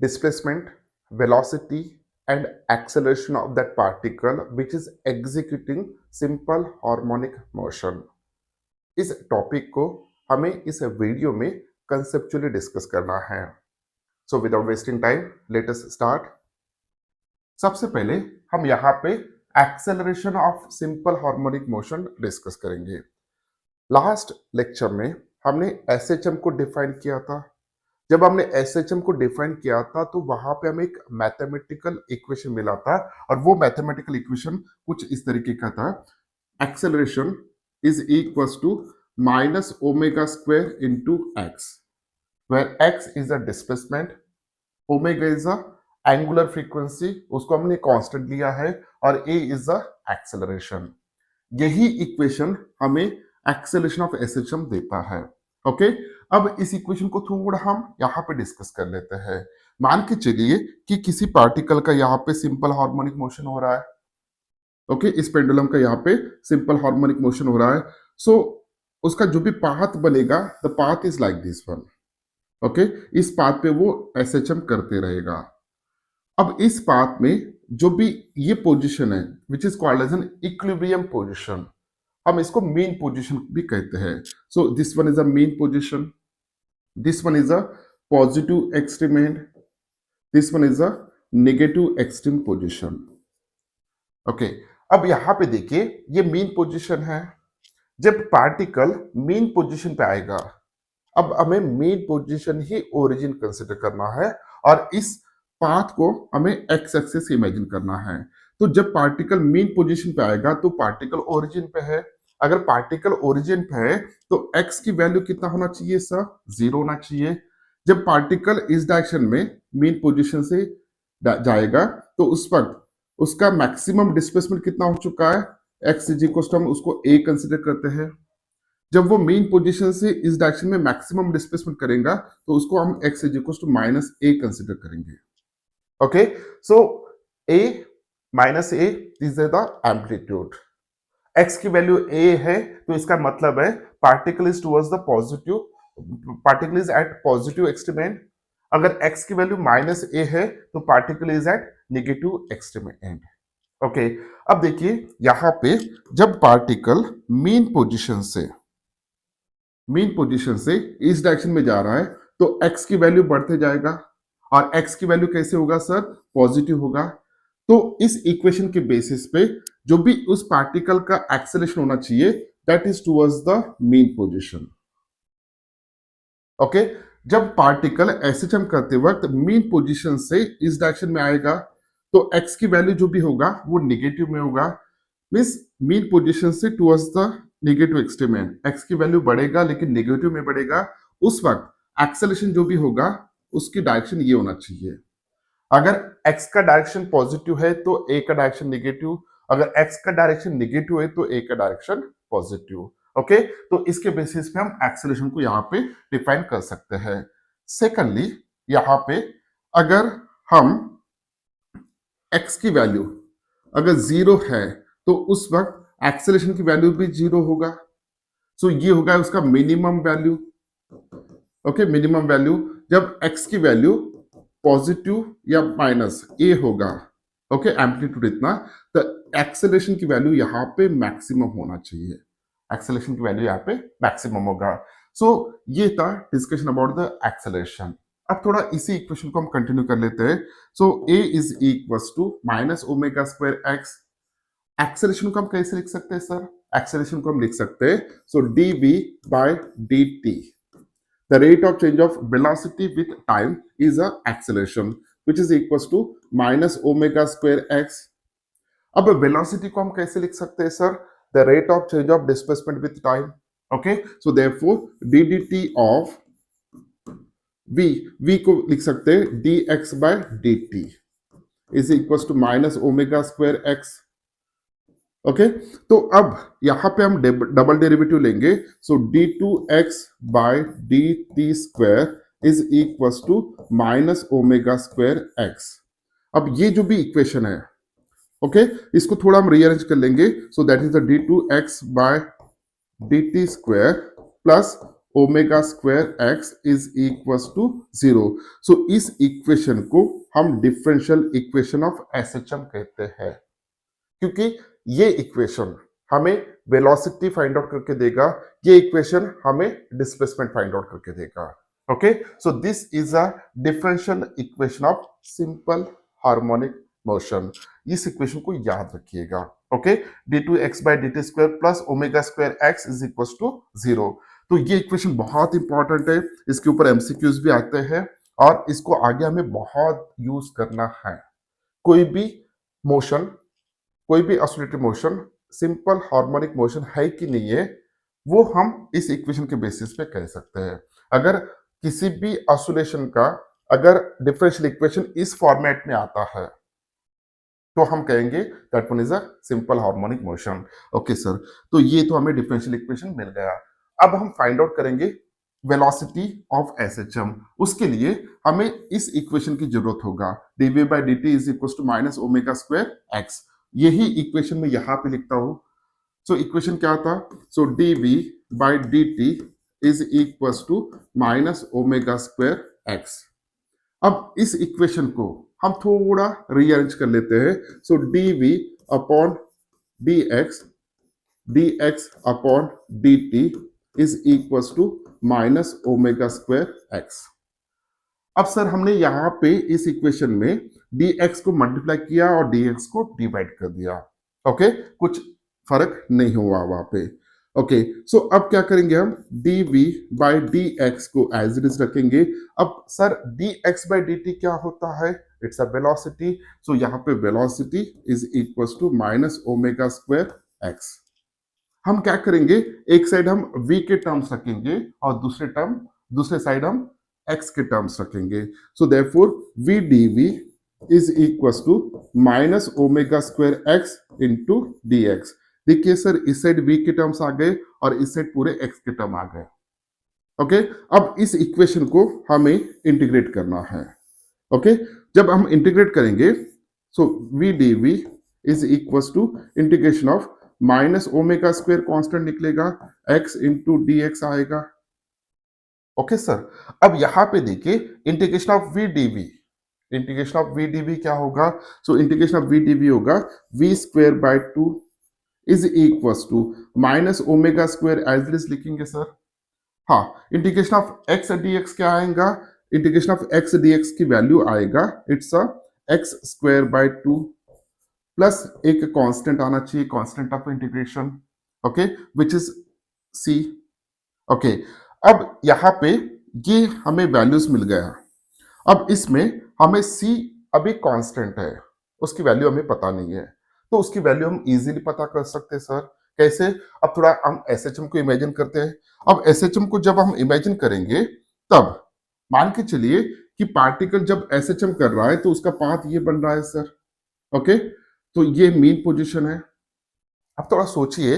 displacement, velocity, and acceleration of that particle which is executing simple harmonic motion. इस topic को हमें इस video में कंसेप्चुअली डिस्कस करना है. So without wasting time let us start. सबसे पहले हम यहाँ पे acceleration of simple harmonic motion discuss करेंगे. लास्ट लेक्चर में हमने एसएचएम को डिफाइन किया था. जब हमने एसएचएम को डिफाइन किया था तो वहां पे हमें एक मैथमेटिकल इक्वेशन मिला था और वो मैथमेटिकल इक्वेशन कुछ इस तरीके का था. Acceleration is equals to minus omega square into x, where x is a displacement, omega is a angular frequency, उसको हमने कांस्टेंट लिया है, और ए इज अ एक्सेलरेशन. यही इक्वेशन हमें एक्सेलरेशन ऑफ एसएचएम देता है. ओके अब इस इक्वेशन को थोड़ा हम यहाँ पे डिस्कस कर लेते हैं. मान के चलिए कि किसी पार्टिकल का यहाँ पे सिंपल हार्मोनिक मोशन हो रहा है. ओके इस पेंडुलम का यहाँ पे सिंपल हार्मोनिक मोशन हो रहा है. सो उसका जो भी पाथ बनेगा, the path is like this one. Okay इस पाथ पे वो एसएचएम करते रहेगा. अब इस पाथ में जो भी ये पोजीशन है which is called as an equilibrium position, हम इसको मीन पोजीशन भी कहते हैं. So this one is a mean position, this one is a positive extreme end, this one is a negative extreme position. Okay अब यहां पे देखिए ये मीन पोजीशन है. जब पार्टिकल मीन पोजीशन पे आएगा, अब हमें मीन पोजीशन ही ओरिजिन कंसिडर करना है और इस पाथ को हमें एक्स एक्सिस इमेजिन करना है. तो जब पार्टिकल मीन पोजीशन पे आएगा तो पार्टिकल ओरिजिन पे है. अगर पार्टिकल ओरिजिन पे है तो एक्स की वैल्यू कितना होना चाहिए सर? 0 होना चाहिए. जब पार्टिकल इस डायरेक्शन में मीन पोजीशन से जाएगा तो उस वक्त उसका मैक्सिमम डिस्प्लेसमेंट कितना हो चुका है? एक्स इज इक्वल टू हम उसको ए कंसिडर करते हैं. जब वो मेन पोजीशन से इस डायरेक्शन में मैक्सिमम डिस्प्लेसमेंट करेगा तो उसको हम x is equal to minus a consider करेंगे. Okay so a minus a is the amplitude. X की वैल्यू ए है तो इसका मतलब है particle is towards the positive, particle is at positive extreme end. अगर एक्स की वैल्यू माइनस ए है तो particle is at negative extreme end. Okay अब देखिए यहां पे जब पार्टिकल मीन पोजीशन से इस डायरेक्शन में जा रहा है तो एक्स की वैल्यू बढ़ते जाएगा और एक्स की वैल्यू कैसे होगा सर? पॉजिटिव होगा. तो इस इक्वेशन के बेसिस पे जो भी उस पार्टिकल का एक्सेलरेशन होना चाहिए that is towards the mean position. Okay जब पार्टिकल एसएचएम करते वक्त मीन पोजीशन से इस डायरेक्शन में आएगा तो एक्स की वैल्यू जो भी होगा वो नेगेटिव में होगा. मींस मीन पोजीशन से towards the negative extreme and x की वैल्यू बढ़ेगा लेकिन नेगेटिव में बढ़ेगा. उस वक्त एक्सेलरेशन जो भी होगा उसकी डायरेक्शन ये होना चाहिए. अगर x का डायरेक्शन पॉजिटिव है तो a का डायरेक्शन नेगेटिव, अगर x का डायरेक्शन नेगेटिव है तो a का डायरेक्शन पॉजिटिव. ओके तो इसके बेसिस पे हम एक्सेलरेशन को यहाँ पे डिफाइन कर सकते हैं. सेकंडली यहाँ पे अगर हम x की वैल्यू अगर 0 है तो उस वक्त एक्सेलरेशन की वैल्यू भी 0 होगा. सो ये होगा उसका minimum value. Okay minimum value जब x की वैल्यू पॉजिटिव या माइनस ए होगा, ओके एम्पलीट्यूड इतना, तो एक्सेलरेशन की वैल्यू यहाँ पे मैक्सिमम होना चाहिए. एक्सेलरेशन की वैल्यू यहाँ पे मैक्सिमम होगा. सो ये था डिस्कशन अबाउट द एक्सेलरेशन. अब थोड़ा इसी इक्वेशन को हम कंटिन्यू कर लेते हैं. So a is equals to minus omega square x. Acceleration को हम कैसे लिख सकते हैं सर? एक्सेलरेशन को हम लिख सकते हैं so d v by d t. The rate of change of velocity with time is a acceleration which is equals to minus omega square x. अब velocity को हम कैसे लिख सकते हैं sir? The rate of change of displacement with time. Okay, so therefore d dt of v को लिख सकते हैं dx by dt is equals to minus omega square x. Okay तो अब यहां पे हम डबल डेरिवेटिव लेंगे. So d two x by d t square is equals to minus omega square x. अब ये जो भी इक्वेशन है ओके इसको थोड़ा हम रीअरेंज कर लेंगे. So that is the d two x by d t square plus omega square x is equals to 0। सो इस इक्वेशन को हम डिफरेंशियल इक्वेशन ऑफ एसएचएम कहते हैं, क्योंकि ये इक्वेशन हमें वेलोसिटी फाइंड आउट करके देगा, ये इक्वेशन हमें डिस्प्लेसमेंट फाइंड आउट करके देगा। Okay, so this is a differential equation of simple harmonic motion. इस इक्वेशन को याद रखिएगा। Okay, d two x by d t square plus omega square x is equal to 0। तो ये equation बहुत important है, इसके ऊपर एमसीक्यूज भी आते हैं और इसको आगे हमें बहुत यूज करना है। कोई भी मोशन, कोई भी oscillatory motion simple harmonic motion है कि नहीं है, वो हम इस इक्वेशन के बेसिस पे कह सकते हैं। अगर किसी भी ऑसिलेशन का अगर डिफरेंशियल इक्वेशन इस फॉर्मेट में आता है तो हम कहेंगे that one is a simple harmonic motion. Okay sir, तो ये तो हमें डिफरेंशियल इक्वेशन मिल गया। अब हम फाइंड आउट करेंगे वेलोसिटी ऑफ एसएचएम। उसके लिए हमें इस इक्वेशन की जरूरत होगा, dv by dt is equal to minus omega square x. यही इक्वेशन में यहां पे लिखता हूं। सो इक्वेशन क्या था? So dv by dt is equal to minus omega square x. अब इस इक्वेशन को हम थोड़ा रीअरेंज कर लेते हैं। So dv upon dx upon dt is equal to minus omega square x. अब सर हमने यहाँ पे इस इक्वेशन में dx को मल्टीप्लाई किया और dx को डिवाइड कर दिया। ओके, कुछ फर्क नहीं हुआ वहां पे। ओके, सो अब क्या करेंगे हम? dv बाई dx को एज इट इज रखेंगे। अब सर dx बाई dt क्या होता है? It's a velocity. सो यहाँ पे velocity is equal to minus omega square x. हम क्या करेंगे? एक साइड हम v के टर्म्स रखेंगे और दूसरे साइड हम x के टर्म्स रखेंगे। So therefore v dv is equal to minus omega square x into dx। देखिए सर, इस साइड v के टर्म्स आ गए और इस साइड पूरे x के टर्म आ गए। ओके, अब इस इक्वेशन को हमें इंटीग्रेट करना है। ओके, जब हम इंटीग्रेट करेंगे so v dv is equal to integration of minus omega square constant निकलेगा, x इंटू डी एक्स आएगा। ओके सर, अब यहां पे देखिए integration of v dv, integration of v dv क्या होगा? So integration of v dv होगा v square by 2 is equal to minus omega square as it is लिखेंगे sir. हाँ, इंटीग्रेशन ऑफ x dx क्या आएगा? इंटीग्रेशन ऑफ x dx की value आएगा it's a x square by 2 plus एक constant आना चाहिए, constant of integration, okay, which is c। Okay, अब यहां पे ये हमें वैल्यूज मिल गया। अब इसमें हमें c अभी कांस्टेंट है, उसकी वैल्यू हमें पता नहीं है, तो उसकी वैल्यू हम इजीली पता कर सकते हैं सर। कैसे? अब थोड़ा हम एसएचएम को इमेजिन करते हैं। अब एसएचएम को जब हम इमेजिन करेंगे तब मान के चलिए कि पार्टिकल जब एसएचएम कर रहा है तो उसका पाथ ये बन रहा है सर। ओके, तो ये मीन पोजीशन है। अब थोड़ा सोचिए,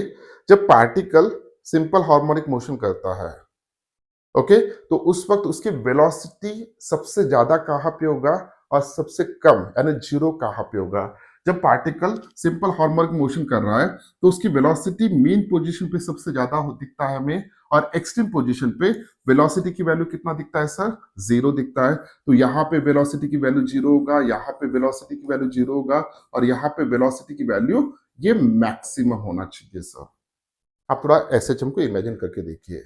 जब पार्टिकल सिंपल हार्मोनिक मोशन करता है, ओके, तो उस वक्त उसकी वेलोसिटी सबसे ज्यादा कहां पे होगा और सबसे कम यानी जीरो कहां पे होगा? जब पार्टिकल सिंपल हार्मोनिक मोशन कर रहा है तो उसकी वेलोसिटी मीन पोजीशन पे सबसे ज्यादा दिखता है हमें, और एक्सट्रीम पोजीशन पे वेलोसिटी की वैल्यू कितना दिखता है सर? 0 दिखता है। तो यहाँ पे वेलोसिटी की वैल्यू 0 होगा, यहाँ पे वेलोसिटी की वैल्यू 0 होगा और यहाँ पे वेलोसिटी की वैल्यू ये मैक्सिमम होना चाहिए सर। आप थोड़ा एसएचएम को इमेजिन करके देखिए।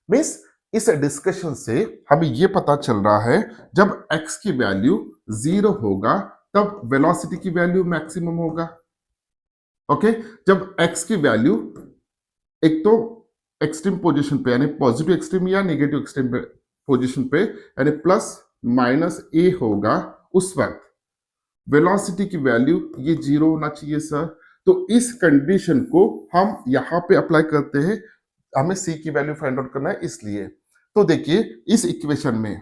मीन्स इस डिस्कशन से हमें ये पता चल रहा है जब x की वैल्यू 0 होगा तब वेलोसिटी की वैल्यू मैक्सिमम होगा। ओके, जब x की वैल्यू एक तो एक्सट्रीम पोजीशन पे यानी पॉजिटिव एक्सट्रीम या नेगेटिव एक्सट्रीम पोजीशन पे यानी प्लस माइनस a होगा, उस वक्त वेलोसिटी की वैल्यू ये 0 होना चाहिए सर। तो इस कंडीशन को हम यहां पे अप्लाई करते हैं, हमें c की वैल्यू फाइंड आउट करना है इसलिए। तो देखिए इस इक्वेशन में,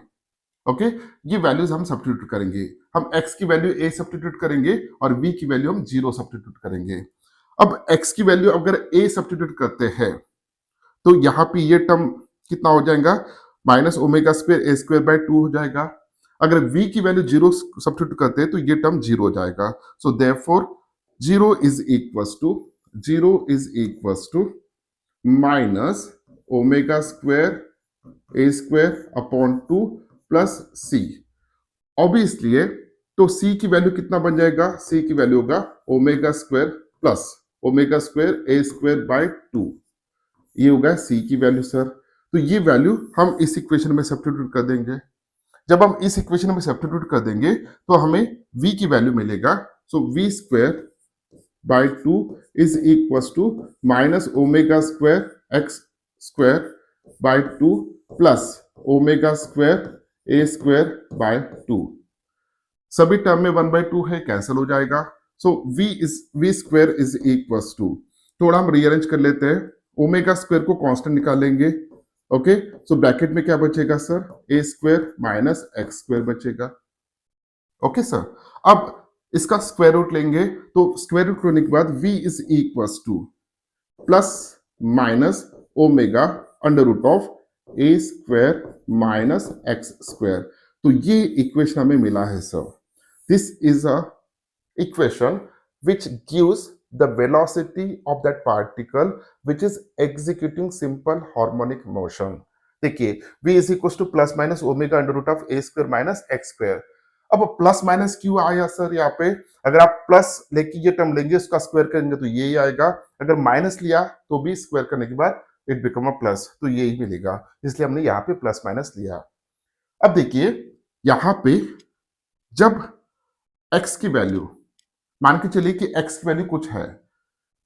ओके, ये वैल्यूज हम सब्स्टिट्यूट करेंगे। हम x की वैल्यू a सब्स्टिट्यूट करेंगे और v की वैल्यू हम 0 सब्स्टिट्यूट करेंगे। अब x की वैल्यू अगर a सब्स्टिट्यूट करते हैं तो यहाँ पे ये टर्म कितना हो जाएगा? Minus omega square a square by 2 हो जाएगा। अगर v की वैल्यू 0 सब्स्टिट्यूट करते हैं तो ये टर्म 0 हो जाएगा। So therefore 0 is equals to minus omega square a square upon 2 plus C. Obviously है, तो सी की वैल्यू कितना बन जाएगा? सी की वैल्यू होगा omega square plus omega square a square by 2। ये होगा सी की वैल्यू सर। तो ये वैल्यू हम इस इक्वेशन में सब्स्टिट्यूट कर देंगे। जब हम इस इक्वेशन में सब्स्टिट्यूट कर देंगे तो हमें v की वैल्यू मिलेगा। So v square by 2 is equal to minus omega square x square by 2 plus omega square a square by 2। सभी टर्म में 1/2 है, कैंसिल हो जाएगा। So v square is equal to, थोड़ा हम रीअरेंज कर लेते हैं, ओमेगा स्क्वायर को कांस्टेंट निकालेंगे। ओके, सो ब्रैकेट में क्या बचेगा sir? A square minus x square बचेगा। ओके सर, अब इसका स्क्वायर रूट लेंगे, तो स्क्वायर रूट लेने के बाद v is equal to plus minus omega under root of a square minus x square. तो ये इक्वेशन हमें मिला है sir. This is a equation which gives the velocity of that particle which is executing simple harmonic motion। देखिए v is equals to plus minus omega under root of a square minus x square. अब plus minus क्यों आया sir यहाँ पे? अगर आप plus लेके ये टर्म लेंगे, उसका स्क्वायर करेंगे तो ये ही आएगा। अगर माइनस लिया तो भी स्क्वायर करने के बाद इट बिकम अ प्लस, तो ये ही मिलेगा। इसलिए हमने यहाँ पे प्लस माइनस लिया। अब देखिए यहाँ पे जब x की वैल्यू, मान के चलिए कि x की वैल्यू कुछ है,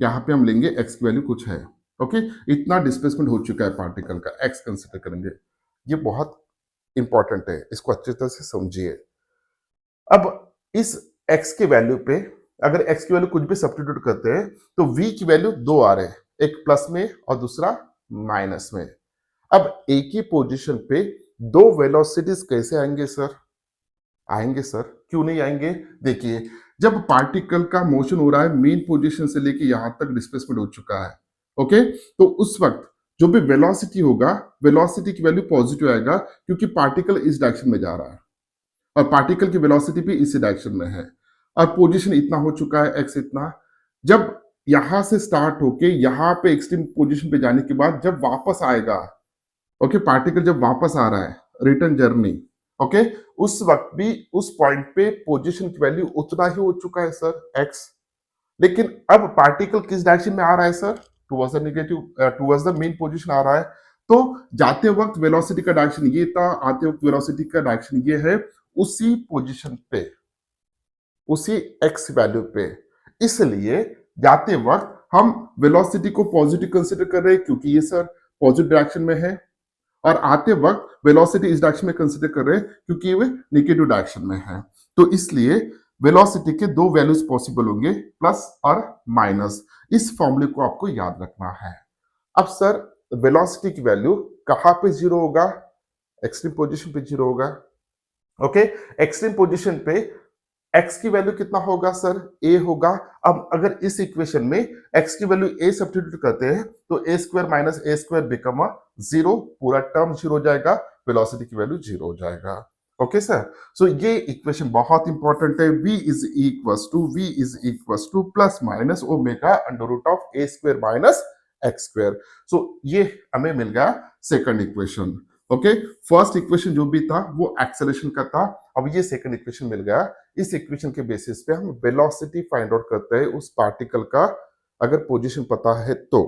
यहां पे हम लेंगे x की वैल्यू कुछ है। ओके, इतना डिस्प्लेसमेंट हो चुका है पार्टिकल का, x कंसीडर करेंगे। ये बहुत इंपॉर्टेंट है, इसको अच्छी तरह से समझिए। अब इस x की वैल्यू पे अगर x की वैल्यू कुछ भी सब्स्टिट्यूट करते हैं तो v की वैल्यू दो आ रहे हैं, एक प्लस में और दूसरा माइनस में। अब एक ही पोजीशन पे दो वेलोसिटीज कैसे आएंगे सर? आएंगे सर, क्यों नहीं आएंगे? देखिए, जब पार्टिकल का मोशन हो रहा है, मेन पोजीशन से लेके यहां तक डिस्प्लेसमेंट हो चुका है। ओके, तो उस वक्त जो भी वेलोसिटी होगा, वेलोसिटी की वैल्यू पॉजिटिव आएगा, क्योंकि पार्टिकल इस डायरेक्शन में जा रहा है और पार्टिकल की वेलोसिटी भी इसी डायरेक्शन में है और पोजीशन इतना हो चुका है, एक्स इतना। जब यहां से स्टार्ट होके यहां पे एक्सट्रीम पोजीशन पे जाने के बाद जब वापस आएगा, ओके, पार्टिकल जब वापस आ रहा है रिटर्न जर्नी, ओके, उस वक्त भी उस पॉइंट पे पोजीशन की वैल्यू उतना ही हो चुका है सर, एक्स। लेकिन अब पार्टिकल किस डायरेक्शन में आ रहा है sir? Towards the negative, towards the mean position आ रहा है। तो जाते वक्त वेलोसिटी का डायरेक्शन ये था, आते वक्त वेलोसिटी का डायरेक्शन ये है, उसी पोजीशन पे, उसी एक्स वैल्यू पे। इसलिए जाते वक्त हम वेलोसिटी को पॉजिटिव कंसिडर कर रहे हैं, क्योंकि ये सर पॉजिटिव डायरेक्शन में है, और आते वक्त वेलोसिटी इस डायरेक्शन में कंसीडर कर रहे हैं क्योंकि वे नेगेटिव डायरेक्शन में है। तो इसलिए वेलोसिटी के दो वैल्यूज पॉसिबल होंगे, प्लस और माइनस। इस फॉर्मूले को आपको याद रखना है। अब सर वेलोसिटी की वैल्यू कहां पे जीरो होगा? एक्सट्रीम पोजीशन पे जीरो होगा। ओके, एक्सट्रीम पोजीशन पे x की वैल्यू कितना होगा सर? a होगा। अब अगर इस इक्वेशन में x की वैल्यू a सब्स्टिट्यूट करते हैं तो a square minus a square become a zero, पूरा टर्म जीरो हो जाएगा, वेलोसिटी की वैल्यू जीरो हो जाएगा। ओके सर, सो ये इक्वेशन बहुत इंपॉर्टेंट है। v is equal to plus minus omega under root of a square minus x square. So ये हमें मिल गया second equation. Okay, first equation जो भी था वो एक्सेलरेशन का था, अब ये सेकंड इक्वेशन मिल गया। इस इक्वेशन के बेसिस पे हम वेलोसिटी फाइंड आउट करते हैं उस पार्टिकल का, अगर पोजीशन पता है तो।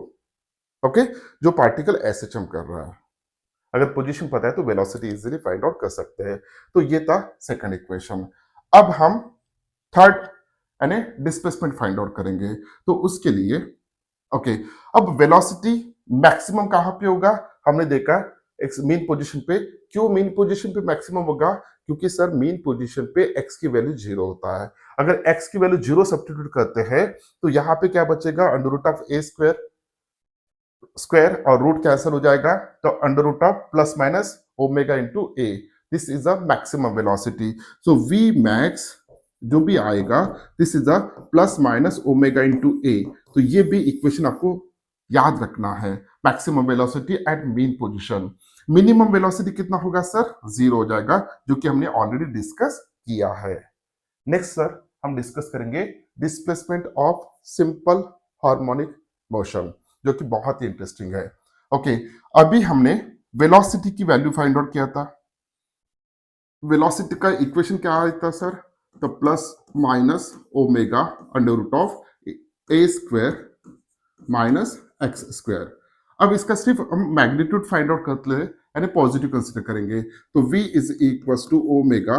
ओके, जो पार्टिकल ऐसे चम कर रहा है, अगर पोजीशन पता है तो वेलोसिटी इजीली फाइंड आउट कर सकते हैं। तो ये था सेकंड इक्वेशन। अब हम थर्ड यानी डिस्प्लेसमेंट फाइंड आउट करेंगे। तो उसके लिए ओके, अब वेलोसिटी मैक्सिमम कहां पे होगा? हमने देखा मेन पोजीशन पे। क्यों मेन पोजीशन पे मैक्सिमम होगा? क्योंकि सर मेन पोजीशन पे x की वैल्यू जीरो होता है। अगर x की वैल्यू जीरो सब्स्टिट्यूट करते हैं तो यहाँ पे क्या बचेगा? Under root of a square, square और रूट कैंसिल हो जाएगा, तो under root of plus minus omega into a। This is a maximum velocity. So v max जो भी आएगा, this is a plus minus omega into a। तो ये भी इक्वेशन आपको याद रखना है, maximum velocity at mean position. Minimum velocity कितना होगा सर? जीरो हो जाएगा, जो कि हमने ऑलरेडी डिस्कस किया है। नेक्स्ट सर हम डिस्कस करेंगे displacement of simple harmonic motion, जो कि बहुत ही इंटरेस्टिंग है। ओके, अभी हमने वेलोसिटी की वैल्यू फाइंड आउट किया था। वेलोसिटी का इक्वेशन क्या आया था सर? तो plus minus omega under root of a square minus x square. अब इसका सिर्फ हम मैग्नीट्यूड फाइंड आउट करते हैं, यानी पॉजिटिव कंसिडर करेंगे, तो v is equal to omega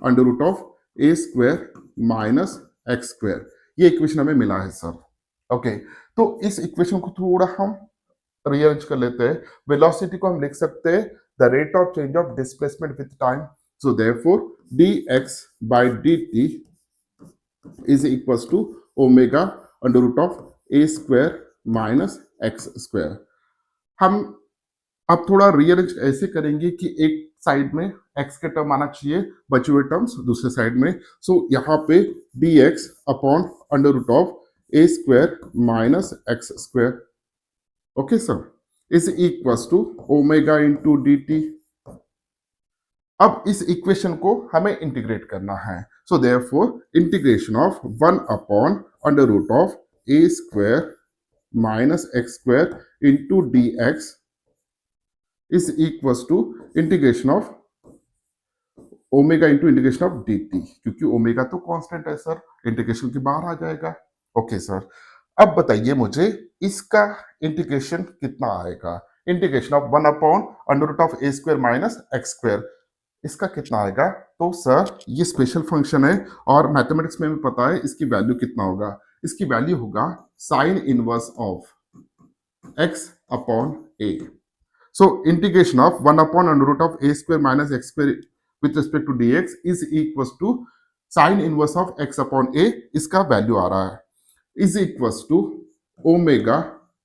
under root of a square minus x square. ये इक्वेशन हमें मिला है सर। ओके, तो इस इक्वेशन को थोड़ा हम रीअरेंज कर लेते हैं। वेलोसिटी को हम लिख सकते हैं the rate of change of displacement with time, so therefore dx by dt is equals to omega under root of a square minus x square. हम अब थोड़ा रीअरेंज ऐसे करेंगे कि एक साइड में x के टर्म आना चाहिए, बचे हुए टर्म्स दूसरे साइड में। सो यहाँ पे dx upon under root of a square minus x square, okay sir, is equals to omega into d t. अब इस इक्वेशन को हमें इंटीग्रेट करना है, so therefore integration of 1 upon under root of a square minus x square into d x is equals to integration of omega into integration of d t, क्योंकि omega तो constant है sir, integration के बाहर आ जाएगा। Okay sir, अब बताइए मुझे इसका इंटीग्रेशन कितना आएगा? Integration of 1 upon under root of a square minus x square, इसका कितना आएगा? तो सर ये स्पेशल फंक्शन है और मैथमेटिक्स में भी पता है इसकी वैल्यू कितना होगा। इसकी वैल्यू होगा sine inverse of x upon a. So integration of 1 upon under root of a square minus x square with respect to dx is equals to sin inverse of x upon a, इसका value आ रहा है is equals to omega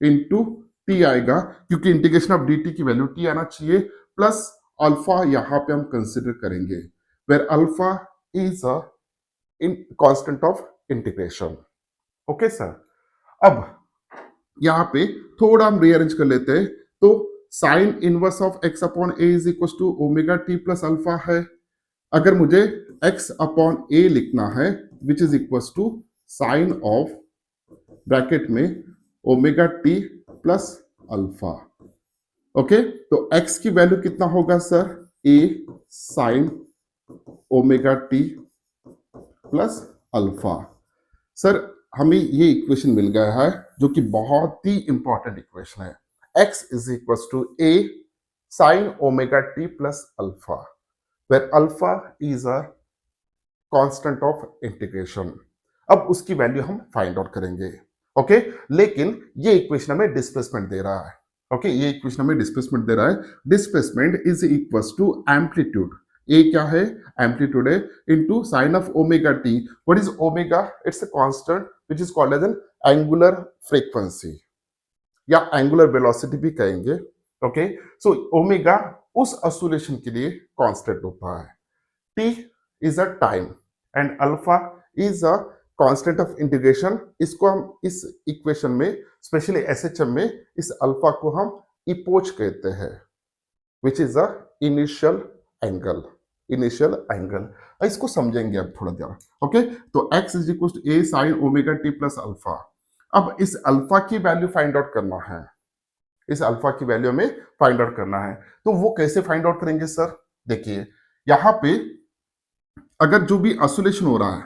into T आएगा, क्योंकि integration of dt की value t आना चाहिए, plus alpha यहाँ पे हम कंसिडर करेंगे where alpha is a constant of integration. Okay sir, अब यहाँ पे थोड़ा हम रीअरेंज कर लेते हैं, तो sine inverse of x upon a is equal to omega t plus alpha है। अगर मुझे एक्स अपॉन ए लिखना है which is equal to sine of bracket में omega t plus alpha. Okay, तो एक्स की वैल्यू कितना होगा sir? A sine omega t plus alpha. Sir हमें ये इक्वेशन मिल गया है जो कि बहुत ही इंपॉर्टेंट इक्वेशन है। x is equals to a sin omega t plus alpha, where alpha is a constant of integration। अब उसकी वैल्यू हम फाइंड आउट करेंगे। ओके, लेकिन ये इक्वेशन हमें डिस्प्लेसमेंट दे रहा है। ओके, ये इक्वेशन हमें डिस्प्लेसमेंट दे रहा है। Displacement is equals to amplitude, a क्या है? एम्पलीट्यूड है, into sine of omega t. What is omega? It's a constant which is called as an angular frequency या एंगुलर वेलोसिटी भी कहेंगे। ओके, सो ओमेगा उस ऑसिलेशन के लिए constant होता है। T is a time and alpha is a constant of integration. इसको हम इस इक्वेशन में, स्पेशली एसएचएम में, इस अल्फा को हम इपोच कहते हैं, which is a initial angle. Initial angle, इसको समझेंगे अब थोड़ा देर। ओके, तो x is equal to a sine omega t plus alpha. अब इस अल्फा की वैल्यू फाइंड आउट करना है, इस अल्फा की वैल्यू हमें फाइंड आउट करना है। तो वो कैसे फाइंड आउट करेंगे सर? देखिए यहां पे अगर जो भी ऑसिलेशन हो रहा है,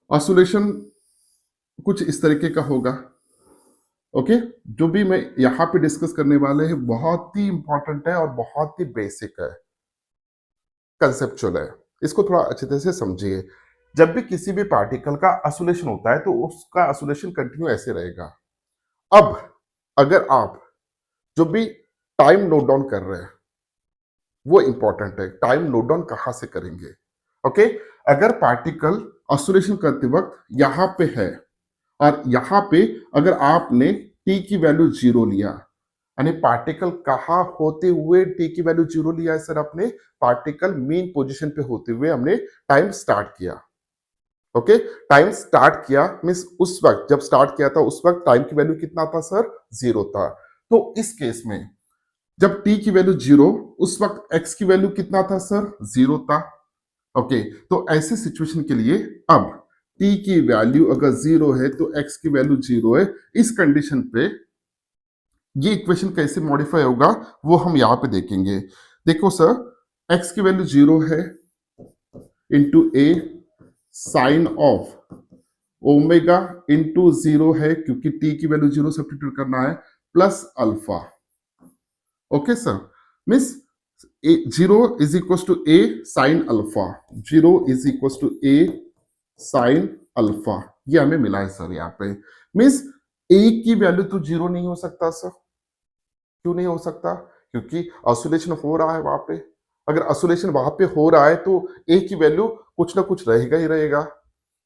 ऑसिलेशन कुछ इस तरीके का होगा। ओके, जो भी मैं यहां पे डिस्कस करने वाले हैं बहुत ही इंपॉर्टेंट है और बहुत ही बेसिक है, कंसेप्चुअल है, इसको थोड़ा अच्छी तरह से समझिए। जब भी किसी भी पार्टिकल का ऑसिलेशन होता है तो उसका ऑसिलेशन कंटिन्यू ऐसे रहेगा। अब अगर आप जो भी टाइम नोट डाउन कर रहे हैं वो इंपॉर्टेंट है, टाइम नोट डाउन कहां से करेंगे? ओके, अगर पार्टिकल ऑसिलेशन करते वक्त यहां पे है और यहां पे अगर आपने टी की वैल्यू 0 लिया, यानी पार्टिकल कहां होते हुए टी की वैल्यू 0 लिया है सर? आपने पार्टिकल मीन पोजीशन पे होते हुए हमने टाइम स्टार्ट किया। ओके, टाइम स्टार्ट किया मींस उस वक्त जब स्टार्ट किया था उस वक्त टाइम की वैल्यू कितना था सर? 0 था। तो इस केस में जब t की वैल्यू 0, उस वक्त x की वैल्यू कितना था सर? 0 था। ओके, तो ऐसे सिचुएशन के लिए अब t की वैल्यू अगर 0 है तो x की वैल्यू 0 है। इस कंडीशन पे ये इक्वेशन कैसे मॉडिफाई होगा वो हम यहाँ पे देखेंगे। देखो सर, एक्स की वैल्यू 0 है into a sine of omega into 0 है क्योंकि टी की वैल्यू 0 सब्स्टिट्यूट करना है, plus alpha. Okay sir, means zero is equal to a sine alpha, zero is equal to a sine alpha, ये हमें मिला है सर यहाँ पे। मीन्स ए की वैल्यू तो जीरो नहीं हो सकता सर। क्यों नहीं हो सकता? क्योंकि ऑसिलेशन हो रहा है वहां पे। अगर ऑसिलेशन वहां पे हो रहा है तो ए की वैल्यू कुछ ना कुछ रहेगा ही रहेगा।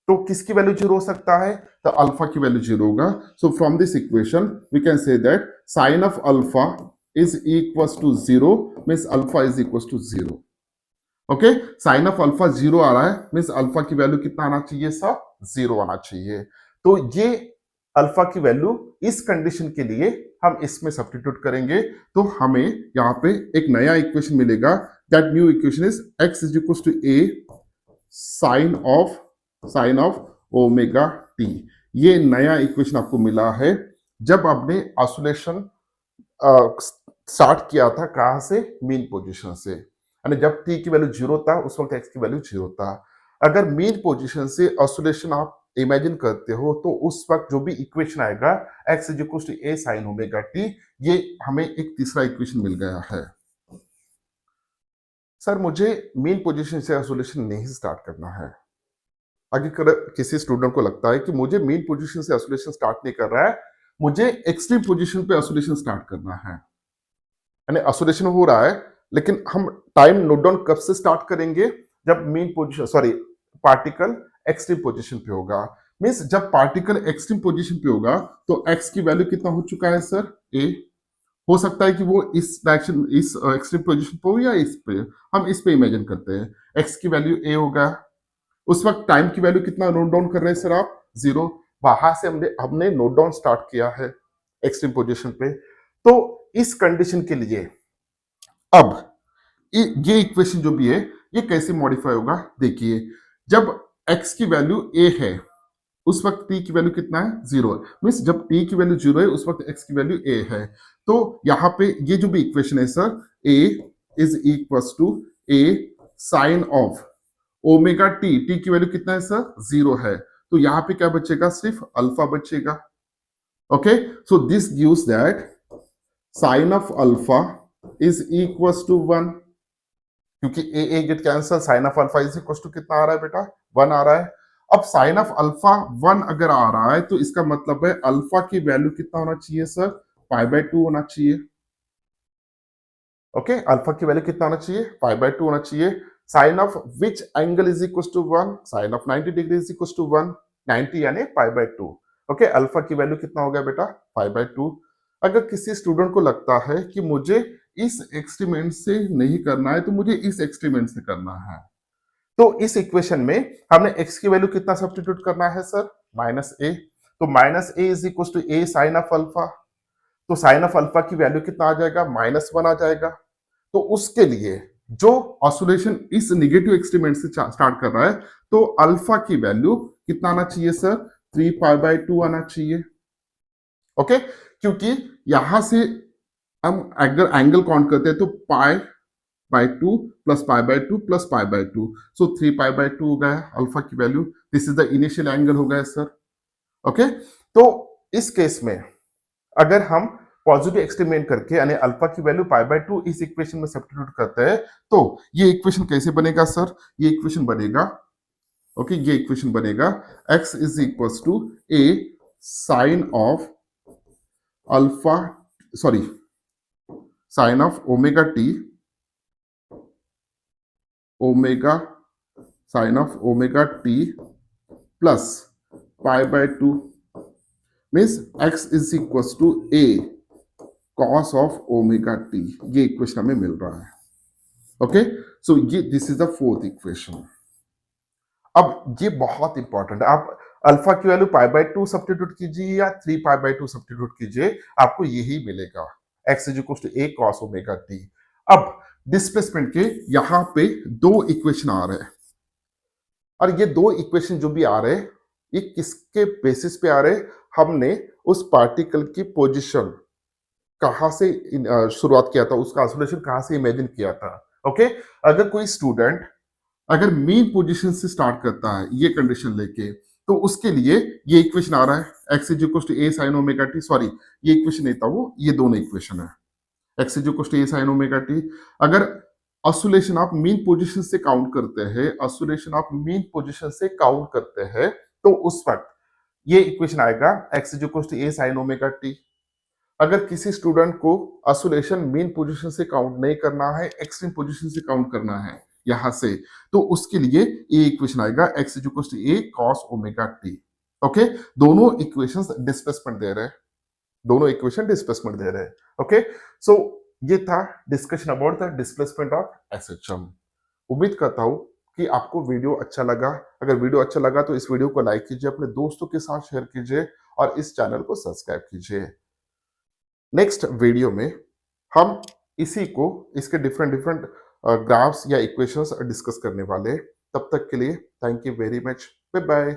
तो किसकी वैल्यू जीरो हो सकता है? तो अल्फा की वैल्यू जीरो होगा। So from this equation we can say that sine of alpha is equal to zero, means alpha is equal to zero. Okay, sine of alpha zero आ रहा है, means alpha की value कितना आना चाहिए sir? Zero आना चाहिए। तो ये अल्फा की वैल्यू इस कंडीशन के लिए हम इसमें सब्स्टिट्यूट करेंगे तो हमें यहाँ पे एक नया इक्वेशन मिलेगा। That new equation is x is equal to a sine of omega t. ये नया इक्वेशन आपको मिला है जब आपने ऑसिलेशन स्टार्ट किया था। कहां से? मीन पोजीशन से। यानी जब टी की वैल्यू जीरो था उस वक्त एक्स की वैल्यू जीरो था। अगर मीन पोजीशन से ऑसिलेशन आप इमेजिन करते हो तो उस वक्त जो भी इक्वेशन आएगा x is equal to a sine omega t, ये हमें एक तीसरा इक्वेशन मिल गया है। सर मुझे मीन पोजीशन से ऑसिलेशन नहीं स्टार्ट करना है। अगर किसी स्टूडेंट को लगता है कि मुझे मीन पोजीशन से ऑसिलेशन स्टार्ट नहीं कर रहा है, मुझे एक्सट्रीम पोजीशन पे ऑसिलेशन स्टार्ट करना है, यानी ऑसिलेशन हो रहा है लेकिन हम टाइम नोट डाउन कब से स्टार्ट करेंगे? जब mean position sorry particle extreme position पे होगा। मींस जब पार्टिकल एक्सट्रीम पोजीशन पे होगा तो एक्स की वैल्यू कितना हो चुका है सर? ए। हो सकता है कि वो इस डायरेक्शन इस एक्सट्रीम पोजीशन पे हो या इस पे, हम इस पे इमेजिन करते हैं। एक्स की वैल्यू ए होगा। उस वक्त टाइम की वैल्यू कितना नोट डाउन कर रहे हैं सर आप? जीरो। वहां से हमने नोट डाउन स्टार्ट किया है एक्सट्रीम पोजीशन पे। तो इस कंडीशन के लिए अब ये इक्वेशन जो भी है ये कैसे मॉडिफाई होगा देखिए। जब x की वैल्यू a है उस वक्त t की वैल्यू कितना है? जीरो। मीन्स जब t की वैल्यू जीरो है उस वक्त x की वैल्यू a है। तो यहाँ पे ये जो भी इक्वेशन है sir, a is equal to a sine of omega t की वैल्यू कितना है सर? जीरो है। तो यहाँ पे क्या बचेगा? सिर्फ अल्फा बचेगा। Okay, so this gives that sine of alpha is equal to one, क्योंकि a get cancel, sine of alpha is equal to कितना आ रहा है बेटा? वन आ रहा है। अब साइन ऑफ अल्फा वन अगर आ रहा है तो इसका मतलब है अल्फा की वैल्यू कितना होना चाहिए सर? पाई बाय टू होना चाहिए। ओके, अल्फा की वैल्यू कितना होना चाहिए? पाई बाय टू होना चाहिए। Sine of which angle is equal to one? Sine of 90 degree is equal to one. 90 यानी pi by two. Okay, alpha की वैल्यू कितना हो गया बेटा? Pi by two. अगर किसी स्टूडेंट को लगता है कि मुझे इस एक्सपेरिमेंट से नहीं करना है तो मुझे इस एक्सपेरिमेंट से करना है, तो इस इक्वेशन में हमने x की वैल्यू कितना सब्स्टिट्यूट करना है सर? Minus a. तो minus a is equal to a sine of alpha. तो साइन ऑफ अल्फा की वैल्यू कितना आ जाएगा? माइनस वन आ जाएगा। तो उसके लिए जो ऑसिलेशन इस नेगेटिव एक्सपेरिमेंट से स्टार्ट कर रहा है तो अल्फा की वैल्यू कितना आना चाहिए सर? 3 पाई बाय 2 आना चाहिए। ओके, क्योंकि यहां से हम अगर एंगल काउंट करते हैं तो पाई by two plus pi by two plus pi by to, so 3 pi by to हो गया अल्फा की value. This is the initial angle हो गया सर। ओके, तो इस केस में अगर हम पॉजिटिव एक्सपेरिमेंट करके यानी अल्फा की वैल्यू पाई बाय टू इस इक्वेशन में सब्स्टिट्यूट करते हैं तो ये इक्वेशन कैसे बनेगा सर? ये इक्वेशन बनेगा, ओके, ये इक्वेशन बनेगा x is equal to a sine of alpha sorry sine of omega t, omega sine of omega t plus pi by two, means x is equal to a cos of omega t. ये equation हमें मिल रहा है। Okay, so ये this is the fourth equation. अब ये बहुत important है। आप अल्फा की value pi by two substitute कीजिए या 3 पाई बाय टू सब्स्टिट्यूट कीजिए, आपको यही मिलेगा, x is equal to a cos omega t. अब डिस्प्लेसमेंट के यहां पे दो इक्वेशन आ रहे हैं और ये दो इक्वेशन जो भी आ रहे हैं ये किसके बेसिस पे आ रहे हैं? हमने उस पार्टिकल की पोजीशन कहाँ से शुरुआत किया था, उसका आइसोलेशन कहाँ से इमेजिन किया था। ओके, अगर कोई स्टूडेंट अगर मीन पोजीशन से स्टार्ट करता है ये कंडीशन लेके, तो उसके लिए ये इक्वेशन आ रहा है x is equal to a sine omega t, sorry ये इक्वेशन नहीं था, वो ये दोनों इक्वेशन है x is equal to a sine omega t. अगर ऑसिलेशन आप मीन पोजीशन से काउंट करते हैं, ऑसिलेशन आप मीन पोजीशन से काउंट करते हैं, तो उस वक्त ये इक्वेशन आएगा x is equal to a sine omega t. अगर किसी स्टूडेंट को ऑसिलेशन मीन पोजीशन से काउंट नहीं करना है, एक्सट्रीम पोजीशन से काउंट करना है यहां से, तो उसके लिए ये इक्वेशन आएगा x is equal to a cos omega t. Okay, दोनों इक्वेशंस डिस्प्लेसमेंट दे रहे हैं, दोनों इक्वेशन डिस्प्लेसमेंट दे रहे हैं। ओके, सो ये था discussion about the displacement of SHM. उम्मीद करता हूं कि आपको वीडियो अच्छा लगा। अगर वीडियो अच्छा लगा तो इस वीडियो को लाइक कीजिए, अपने दोस्तों के साथ शेयर कीजिए और इस चैनल को सब्सक्राइब कीजिए। नेक्स्ट वीडियो में हम इसी को, इसके डिफरेंट डिफरेंट ग्राफ्स या इक्वेशंस डिस्कस करने वाले हैं। तब तक के लिए thank you very much, bye bye.